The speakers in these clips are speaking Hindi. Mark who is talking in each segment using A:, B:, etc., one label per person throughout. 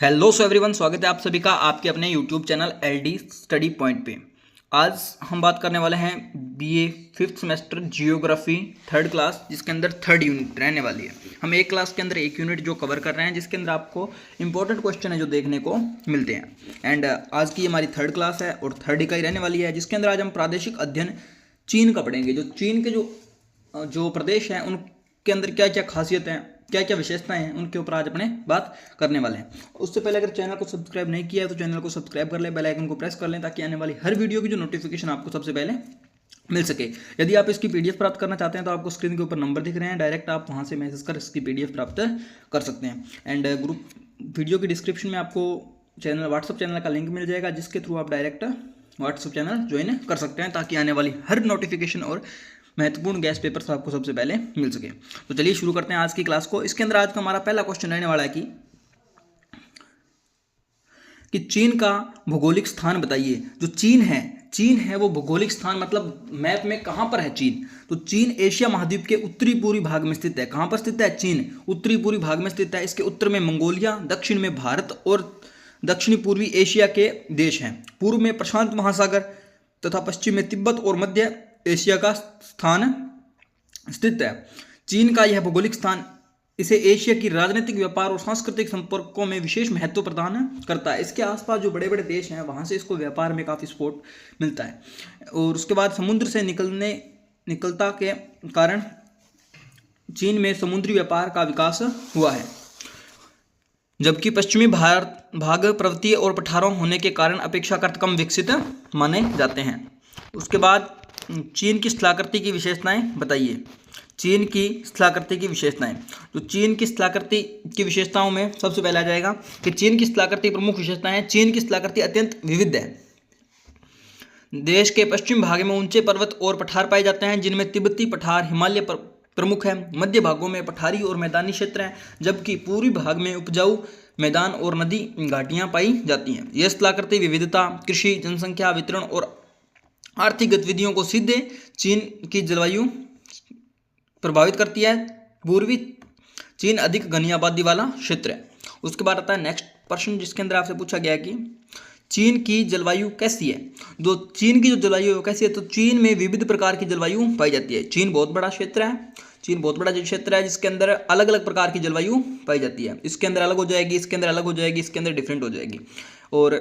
A: हेलो एवरीवन, स्वागत है आप सभी का आपके अपने YouTube channel LD study point पे। आज हम बात करने वाले हैं BA fifth semester geography third class, जिसके अंदर थर्ड यूनिट रहने वाली है। हम एक क्लास के अंदर एक यूनिट जो कवर कर रहे हैं, जिसके अंदर आपको इंपॉर्टेंट क्वेश्चन है जो देखने को मिलते हैं। एंड आज की हमारी थर्ड क्लास है और थर्ड इकाई रहने वाली है, जिसके अंदर आज हम प्रादेशिक अध्ययन चीन का पढ़ेंगे। जो चीन के जो प्रदेश हैं उनके अंदर क्या क्या खासियत हैं, क्या क्या विशेषताएं हैं, उनके ऊपर आज अपने बात करने वाले हैं। उससे पहले अगर चैनल को सब्सक्राइब नहीं किया है तो चैनल को सब्सक्राइब कर लें, बेल आइकन को प्रेस कर लें, ताकि आने वाली हर वीडियो की जो नोटिफिकेशन आपको सबसे पहले मिल सके। यदि आप इसकी पीडीएफ प्राप्त करना चाहते हैं तो आपको स्क्रीन के ऊपर नंबर दिख रहे हैं, डायरेक्ट आप वहां से मैसेज कर इसकी पीडीएफ प्राप्त कर सकते हैं। एंड ग्रुप वीडियो की डिस्क्रिप्शन में आपको व्हाट्सअप चैनल का लिंक मिल जाएगा, जिसके थ्रू आप डायरेक्ट व्हाट्सअप चैनल ज्वाइन कर सकते हैं, ताकि आने वाली हर नोटिफिकेशन और महत्वपूर्ण गैस पेपर्स आपको सबसे पहले मिल सके। तो चलिए शुरू करते हैं आज की क्लास को। इसके अंदर आज का हमारा पहला क्वेश्चन रहने वाला है कि चीन का भौगोलिक स्थान बताइए। जो चीन है वो भौगोलिक स्थान, मतलब मैप में कहाँ पर है चीन। तो चीन एशिया महाद्वीप के उत्तरी पूर्वी भाग में स्थित है। कहाँ पर स्थित है चीन? उत्तरी पूर्वी भाग में स्थित है। इसके उत्तर में मंगोलिया, दक्षिण में भारत और दक्षिणी पूर्वी एशिया के देश हैं। पूर्व में प्रशांत महासागर तथा पश्चिम में तिब्बत और मध्य एशिया का स्थान स्थित है। चीन का यह भौगोलिक स्थान इसे एशिया की राजनीतिक, व्यापार और सांस्कृतिक संपर्कों में विशेष महत्व प्रदान करता है। इसके आसपास जो बड़े बड़े देश हैं वहाँ से इसको व्यापार में काफ़ी सपोर्ट मिलता है। और उसके बाद समुद्र से निकलता के कारण चीन में समुद्री व्यापार का विकास हुआ है, जबकि पश्चिमी भाग पर्वतीय और पठारों होने के कारण अपेक्षाकृत कम विकसित माने जाते हैं। उसके बाद चीन की स्थलाकृति की विशेषताएं बताइए। चीन की स्थलाकृति की विशेषताएं, तो चीन की स्थलाकृति की विशेषताओं में सबसे पहले आ जाएगा कि चीन की स्थलाकृति प्रमुख विशेषताएं। चीन की स्थलाकृति अत्यंत विविध है। देश के पश्चिम भाग में ऊंचे पर्वत और पठार पाए जाते हैं, जिनमें तिब्बती पठार, हिमालय प्रमुख है। मध्य भागों में पठारी और मैदानी क्षेत्र हैं, जबकि पूर्वी भाग में उपजाऊ मैदान और नदी घाटियां पाई जाती हैं। यह स्थलाकृति विविधता कृषि, जनसंख्या वितरण और आर्थिक गतिविधियों को सीधे चीन की जलवायु प्रभावित करती है। पूर्वी चीन अधिक घनी आबादी वाला क्षेत्र है। उसके बाद आता है नेक्स्ट प्रश्न, जिसके अंदर आपसे पूछा गया कि चीन की जलवायु कैसी है। जो चीन की जो जलवायु है कैसी है, तो चीन में विविध प्रकार की जलवायु पाई जाती है। चीन बहुत बड़ा क्षेत्र है। चीन बहुत बड़ा क्षेत्र है, जिसके अंदर अलग अलग प्रकार की जलवायु पाई जाती है। इसके अंदर अलग हो जाएगी, इसके अंदर अलग हो जाएगी, इसके अंदर डिफरेंट हो जाएगी। और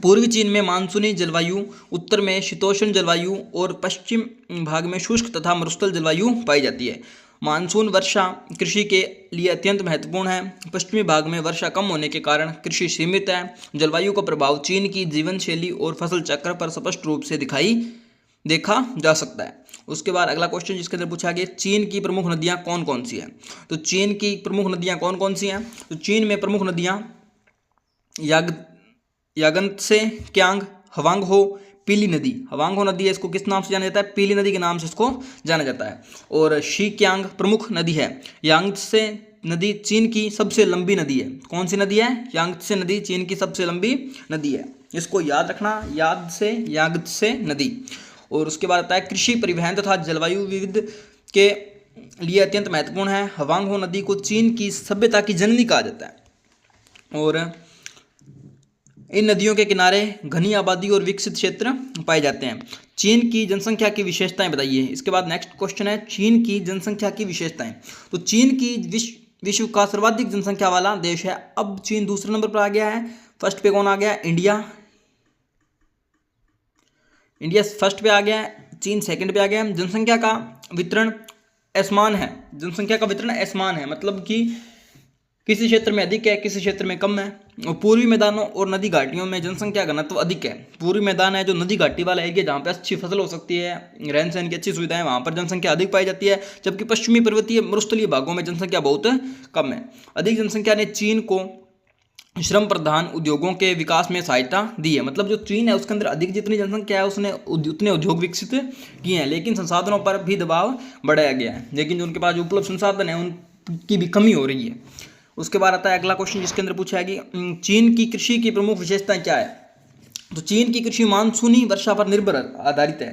A: पूर्वी चीन में मानसूनी जलवायु, उत्तर में शीतोष्ण जलवायु और पश्चिम भाग में शुष्क तथा मरुस्थल जलवायु पाई जाती है। मानसून वर्षा कृषि के लिए अत्यंत महत्वपूर्ण है। पश्चिमी भाग में वर्षा कम होने के कारण कृषि सीमित है। जलवायु का प्रभाव चीन की जीवन शैली और फसल चक्र पर स्पष्ट रूप से देखा जा सकता है। उसके बाद अगला क्वेश्चन, जिसके अंदर पूछा गया चीन की प्रमुख नदियाँ कौन कौन सी हैं। तो चीन की प्रमुख नदियाँ कौन कौन सी हैं, तो चीन में प्रमुख नदियाँ यागंत्से, क्यांग, हवांगहो, पीली नदी। हवांगहो नदी है, इसको किस नाम से जाना जाता है? पीली नदी के नाम से इसको जाना जाता है। और शी क्यांग प्रमुख नदी है। यांगत्से नदी चीन की सबसे लंबी नदी है। कौन सी नदी है? यांगत्से नदी चीन की सबसे लंबी नदी है। इसको याद रखना, यांगत्से नदी। और उसके बाद आता है कृषि, परिवहन तथा जलवायु विविध के लिए अत्यंत महत्वपूर्ण है। हवांगहो नदी को चीन की सभ्यता की जननी कहा जाता है। और इन नदियों के किनारे घनी आबादी और विकसित क्षेत्र पाए जाते हैं। चीन की जनसंख्या की विशेषताएं बताइए। इसके बाद नेक्स्ट क्वेश्चन है चीन की जनसंख्या की विशेषताएं। तो चीन की विश्व का सर्वाधिक जनसंख्या वाला देश है। अब चीन दूसरे नंबर पर आ गया है। फर्स्ट पे कौन आ गया? इंडिया फर्स्ट पे आ गया है, चीन सेकंड पे आ गया है। जनसंख्या का वितरण असमान है। जनसंख्या का वितरण असमान है, मतलब कि किसी क्षेत्र में अधिक है, किसी क्षेत्र में कम है। और पूर्वी मैदानों और नदी घाटियों में जनसंख्या घनत्व अधिक है। पूर्वी मैदान है जो नदी घाटी वाला एरिया, जहाँ पे अच्छी फसल हो सकती है, रहन सहन की अच्छी सुविधाएं, वहाँ पर जनसंख्या अधिक पाई जाती है। जबकि पश्चिमी पर्वतीय मरुस्थलीय भागों में जनसंख्या बहुत कम है। अधिक जनसंख्या ने चीन को श्रम प्रधान उद्योगों के विकास में सहायता दी है। मतलब जो चीन है उसके अंदर अधिक जितनी जनसंख्या है उसने उतने उद्योग विकसित किए हैं, लेकिन संसाधनों पर भी दबाव बढ़ाया गया है। लेकिन जो उनके पास जो उपलब्ध संसाधन है उनकी भी कमी हो रही है। उसके बाद आता है अगला क्वेश्चन, जिसके अंदर पूछा है कि चीन की कृषि की प्रमुख विशेषताएं क्या है। तो चीन की कृषि मानसूनी वर्षा पर निर्भर आधारित है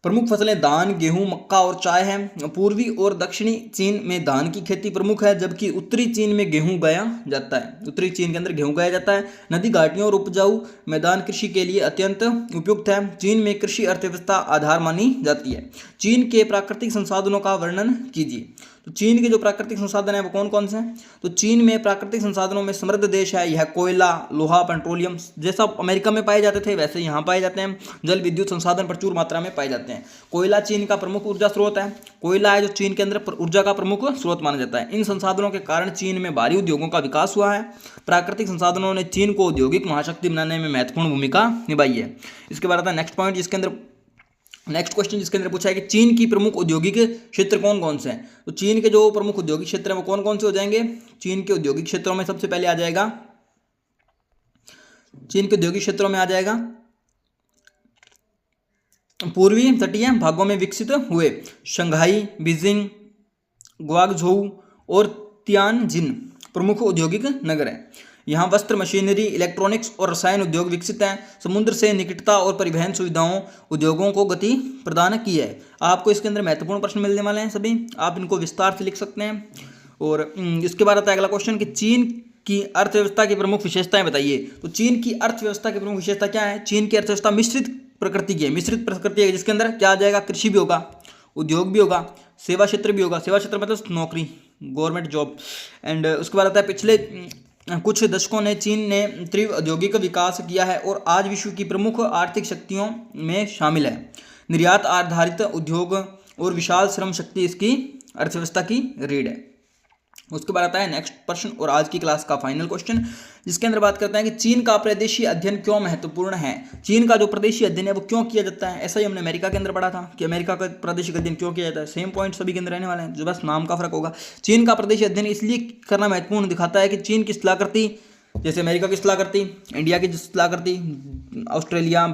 A: प्रमुख फसलें धान, गेहूं, मक्का और चाय हैं। पूर्वी और दक्षिणी चीन में धान की खेती प्रमुख है, जबकि उत्तरी चीन में गेहूं उगाया जाता है। उत्तरी चीन के अंदर गेहूं उगाया जाता है। नदी, घाटियों और उपजाऊ मैदान कृषि के लिए अत्यंत उपयुक्त है। चीन में कृषि अर्थव्यवस्था आधार मानी जाती है। चीन के प्राकृतिक संसाधनों का वर्णन कीजिए। तो चीन के जो प्राकृतिक संसाधन है वो कौन कौन से हैं? तो चीन में प्राकृतिक संसाधनों में समृद्ध देश है। यह कोयला, लोहा, पेट्रोलियम, जैसा अमेरिका में पाए जाते थे वैसे यहाँ पाए जाते हैं। जल विद्युत संसाधन प्रचुर मात्रा में पाए जाते हैं। कोयला चीन का प्रमुख ऊर्जा स्रोत है। कोयला है जो चीन के अंदर ऊर्जा का प्रमुख स्रोत माना जाता है। इन संसाधनों के कारण चीन में भारी उद्योगों का विकास हुआ है। प्राकृतिक संसाधनों ने चीन को औद्योगिक महाशक्ति बनाने में महत्वपूर्ण भूमिका निभाई है। इसके बाद आता है नेक्स्ट पॉइंट, जिसके अंदर नेक्स्ट क्वेश्चन जिसके अंदर पूछा है कि चीन की प्रमुख औद्योगिक क्षेत्र कौन कौन से हैं? तो चीन के जो प्रमुख औद्योगिक क्षेत्र हैं वो कौन कौन से हो जाएंगे? चीन के औद्योगिक क्षेत्रों में सबसे पहले आ जाएगा, चीन के औद्योगिक क्षेत्रों में आ जाएगा पूर्वी तटीय भागों में विकसित हुए शंघाई, बीजिंग, ग्वांगझोउ और तियानजिन प्रमुख औद्योगिक नगर हैं। यहाँ वस्त्र, मशीनरी, इलेक्ट्रॉनिक्स और रसायन उद्योग विकसित हैं। समुद्र से निकटता और परिवहन सुविधाओं उद्योगों को गति प्रदान की है। आपको इसके अंदर महत्वपूर्ण प्रश्न मिलने वाले हैं सभी, आप इनको विस्तार से लिख सकते हैं। और इसके बाद आता है अगला क्वेश्चन कि चीन की अर्थव्यवस्था की प्रमुख विशेषताएं बताइए। तो चीन की अर्थव्यवस्था की प्रमुख विशेषता क्या है? चीन की अर्थव्यवस्था मिश्रित प्रकृति की है। मिश्रित प्रकृति है जिसके अंदर क्या आ जाएगा? कृषि भी होगा, उद्योग भी होगा, सेवा क्षेत्र भी होगा। सेवा क्षेत्र मतलब नौकरी, गवर्नमेंट जॉब। एंड उसके बाद आता है पिछले कुछ दशकों ने चीन ने तीव्र औद्योगिक विकास किया है और आज विश्व की प्रमुख आर्थिक शक्तियों में शामिल है। निर्यात आधारित उद्योग और विशाल श्रम शक्ति इसकी अर्थव्यवस्था की रीढ़ है। उसके बाद आता है नेक्स्ट प्रश्न और आज की क्लास का फाइनल क्वेश्चन, जिसके अंदर बात करते हैं कि चीन का प्रादेशिक अध्ययन क्यों महत्वपूर्ण है। चीन का जो प्रादेशिक अध्ययन है वो क्यों किया जाता है? ऐसा ही हमने अमेरिका के अंदर पढ़ा था कि अमेरिका का प्रादेशिक अध्ययन क्यों किया जाता है। सेम पॉइंट सभी के अंदर रहने वाले हैं, जो बस नाम का फर्क होगा। चीन का प्रादेशिक अध्ययन इसलिए करना महत्वपूर्ण दिखाता है कि चीन किस सलाह करती, जैसे अमेरिका की सलाह करती, इंडिया की सलाह करती, ऑस्ट्रेलिया,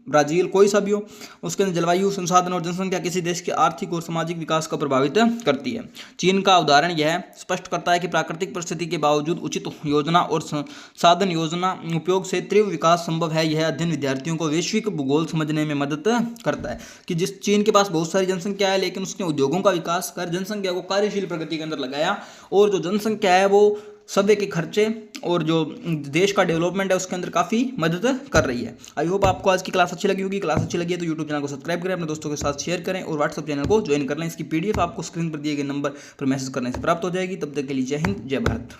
A: ब्राज़ील, कोई सा भी हो, उसके अंदर जलवायु, संसाधन और जनसंख्या किसी देश के आर्थिक और सामाजिक विकास को प्रभावित करती है। चीन का उदाहरण यह स्पष्ट करता है कि प्राकृतिक परिस्थिति के बावजूद उचित योजना और साधन योजना उपयोग से तीव्र विकास संभव है। यह अध्ययन विद्यार्थियों को वैश्विक भूगोल समझने में मदद करता है कि जिस चीन के पास बहुत सारी जनसंख्या है लेकिन उसने उद्योगों का विकास कर जनसंख्या को कार्यशील प्रगति के अंदर लगाया, और जो जनसंख्या है वो सभी के खर्चे और जो देश का डेवलपमेंट है उसके अंदर काफ़ी मदद कर रही है। आई होप आपको आज की क्लास अच्छी लगी होगी। क्लास अच्छी लगी है तो यूट्यूब चैनल को सब्सक्राइब करें, अपने दोस्तों के साथ शेयर करें और व्हाट्सएप चैनल को ज्वाइन कर लें। इसकी PDF आपको स्क्रीन पर दिए गए नंबर पर मैसेज करने से प्राप्त हो जाएगी। तब तक के लिए जय हिंद, जय भारत।